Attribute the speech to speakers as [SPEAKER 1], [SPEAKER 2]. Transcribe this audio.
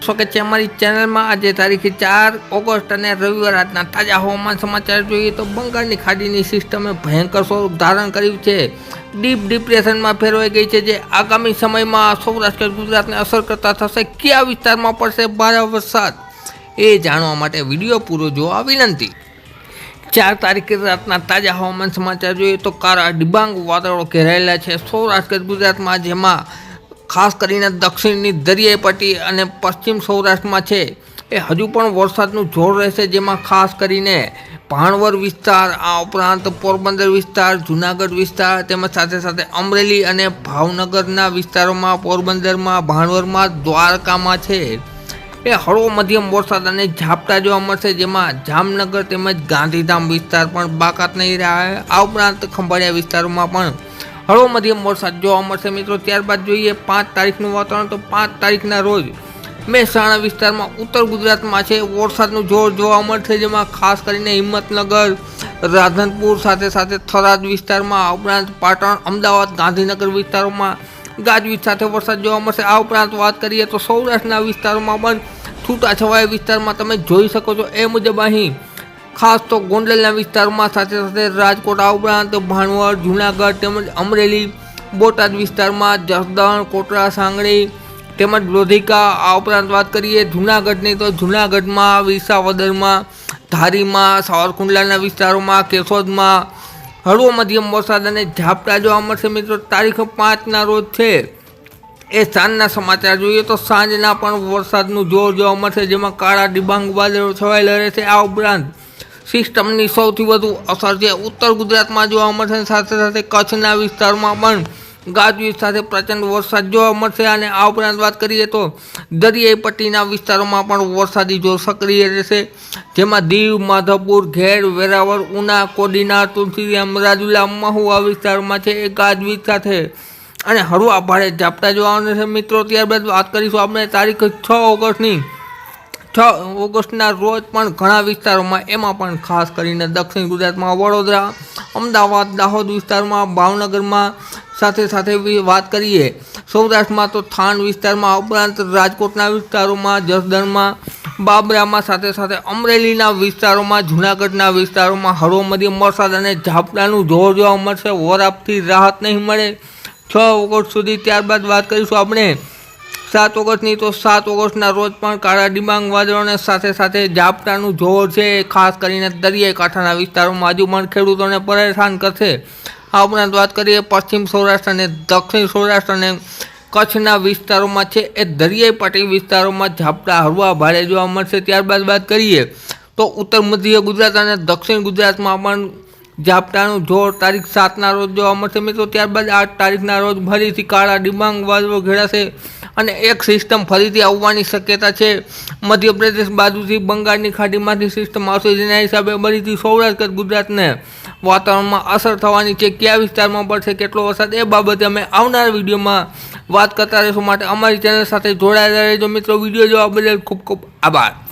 [SPEAKER 1] સ્વાગત છે અમારી ચેનલમાં। આજે તારીખ 4 ઓગસ્ટ અને રવિવાર આજના તાજા હવામાન સમાચાર જોઈએ તો બંગાળની ખાડીની સિસ્ટમે ભયંકર સ્વરૂપ ધારણ કર્યું છે। ડીપ ડિપ્રેશનમાં ફેરવાઈ ગઈ છે, જે આગામી સમયમાં સૌરાષ્ટ્ર ગુજરાતને અસર કરતા થશે। કયા વિસ્તારમાં પડશે ભારે વરસાદ એ જાણવા માટે વિડીયો પૂરો જોવા વિનંતી। 4 તારીખે રાતના તાજા હવામાન સમાચાર જોઈએ તો કાળા ડિબાંગ વાદળો ઘેરાયેલા છે સૌરાષ્ટ્ર ગુજરાતમાં, જેમાં ખાસ કરીને દક્ષિણની દરિયાઈ પટ્ટી અને પશ્ચિમ સૌરાષ્ટ્રમાં છે એ હજુ પણ વરસાદનું જોર રહેશે, જેમાં ખાસ કરીને ભાણવર વિસ્તાર, આ ઉપરાંત પોરબંદર વિસ્તાર, જૂનાગઢ વિસ્તાર, તેમજ સાથે સાથે અમરેલી અને ભાવનગરના વિસ્તારોમાં, પોરબંદરમાં, ભાણવરમાં, દ્વારકામાં છે એ હળવો મધ્યમ વરસાદ અને ઝાપટા જોવા મળશે, જેમાં જામનગર તેમજ ગાંધીધામ વિસ્તાર પણ બાકાત નહીં રહ્યા। આ ઉપરાંત ખંભાળિયા વિસ્તારોમાં પણ હળવો મધ્યમ વરસાદ જોવા મળશે મિત્રો। ત્યારબાદ જોઈએ 5 તારીખનું વાતાવરણ, તો 5 તારીખના રોજ મહેસાણા વિસ્તારમાં, ઉત્તર ગુજરાતમાં છે વરસાદનું જોર જોવા મળશે, જેમાં ખાસ કરીને હિંમતનગર, રાધનપુર, સાથે સાથે થરાદ વિસ્તારમાં, આ ઉપરાંત પાટણ, અમદાવાદ, ગાંધીનગર વિસ્તારોમાં ગાજવીજ સાથે વરસાદ જોવા મળશે। આ ઉપરાંત વાત કરીએ તો સૌરાષ્ટ્રના વિસ્તારોમાં પણ છૂટાછવાયા વિસ્તારમાં તમે જોઈ શકો છો એ મુજબ અહીં ખાસ તો ગોંડલના વિસ્તારમાં, સાથે સાથે રાજકોટ, આ ઉપરાંત ભાણવર, જૂનાગઢ તેમજ અમરેલી, બોટાદ વિસ્તારમાં, જસદણ, કોટડા, સાંગળી તેમજ લોધિકા, આ ઉપરાંત વાત કરીએ જૂનાગઢની તો જૂનાગઢમાં, વિસાવદરમાં, ધારીમાં, સાવરકુંડલાના વિસ્તારોમાં, કેશોદમાં હળવો મધ્યમ વરસાદ અને ઝાપટા જોવા મળશે મિત્રો। તારીખ 5ના રોજ છે એ સાંજના સમાચાર જોઈએ તો સાંજના પણ વરસાદનું જોર જોવા મળશે, જેમાં કાળા ડિબાંગ વાદળો છવાયેલા રહેશે। આ ઉપરાંત સિસ્ટમની સૌથી વધુ અસર છે ઉત્તર ગુજરાતમાં જોવા મળશે, સાથે સાથે કચ્છના વિસ્તારમાં પણ ગાજવીજ સાથે પ્રચંડ વરસાદ જોવા મળશે। અને આ ઉપરાંત વાત કરીએ તો દરિયાઈ પટ્ટીના વિસ્તારોમાં પણ વરસાદી જોર સક્રિય રહેશે, જેમાં દીવ, માધવપુર, ઘેડ, વેરાવળ, ઉના, કોડીનાર, તુલસીરામ, રાજુલા, મહુવા વિસ્તારમાં છે એ ગાજવીજ સાથે અને હળવા ભારે ઝાપટા જોવા મળશે મિત્રો। ત્યારબાદ વાત કરીશું આપણે તારીખ 6 ઓગસ્ટના રોજ પણ ઘણા વિસ્તારોમાં, એમાં પણ ખાસ કરીને દક્ષિણ ગુજરાતમાં વડોદરા, અમદાવાદ, દાહોદ વિસ્તારમાં, ભાવનગરમાં, સાથે સાથે વાત કરીએ સૌરાષ્ટ્રમાં તો થાન વિસ્તારમાં, ઉપરાંત રાજકોટના વિસ્તારોમાં, જસદણમાં, બાબરામાં, સાથે સાથે અમરેલીના વિસ્તારોમાં, જૂનાગઢના વિસ્તારોમાં હળવો મધ્યમ વરસાદ અને ઝાપટાનું જોર જોવા મળશે। વરાપથી રાહત નહીં મળે 6 ઓગસ્ટ સુધી। ત્યારબાદ વાત કરીશું આપણે 7 ઓગસ્ટની, તો 7 ઓગસ્ટના રોજ પણ કાળા ડિબાંગ વાદળોને સાથે સાથે ઝાપટાનું જોર છે ખાસ કરીને દરિયાઈ કાંઠાના વિસ્તારોમાં હજુ પણ ખેડૂતોને પરેશાન કરશે। આ ઉપરાંત વાત કરીએ પશ્ચિમ સૌરાષ્ટ્ર અને દક્ષિણ સૌરાષ્ટ્ર અને કચ્છના વિસ્તારોમાં છે એ દરિયાઈ પટ્ટી વિસ્તારોમાં ઝાપટા હળવા ભારે જોવા મળશે। ત્યારબાદ વાત કરીએ તો ઉત્તર મધ્ય ગુજરાત અને દક્ષિણ ગુજરાતમાં પણ ઝાપટાનું જોર તારીખ 7ના રોજ જોવા મળશે મિત્રો। ત્યારબાદ 8 તારીખના રોજ ફરીથી કાળા ડિબાંગ વાદળો ઘેરાશે અને એક સિસ્ટમ ફરીથી આવવાની શક્યતા છે મધ્યપ્રદેશ બાજુથી, બંગાળની ખાડીમાંથી સિસ્ટમ આવશે, જેના હિસાબે ફરીથી સૌરાષ્ટ્ર ગુજરાતને વાતાવરણમાં અસર થવાની છે। કયા વિસ્તારમાં પડશે, કેટલો વરસાદ, એ બાબતે અમે આવનારા વિડીયોમાં વાત કરતા રહીશું। માટે અમારી ચેનલ સાથે જોડાયેલા રહેજો મિત્રો। વિડીયો જોવા બદલ ખૂબ ખૂબ આભાર।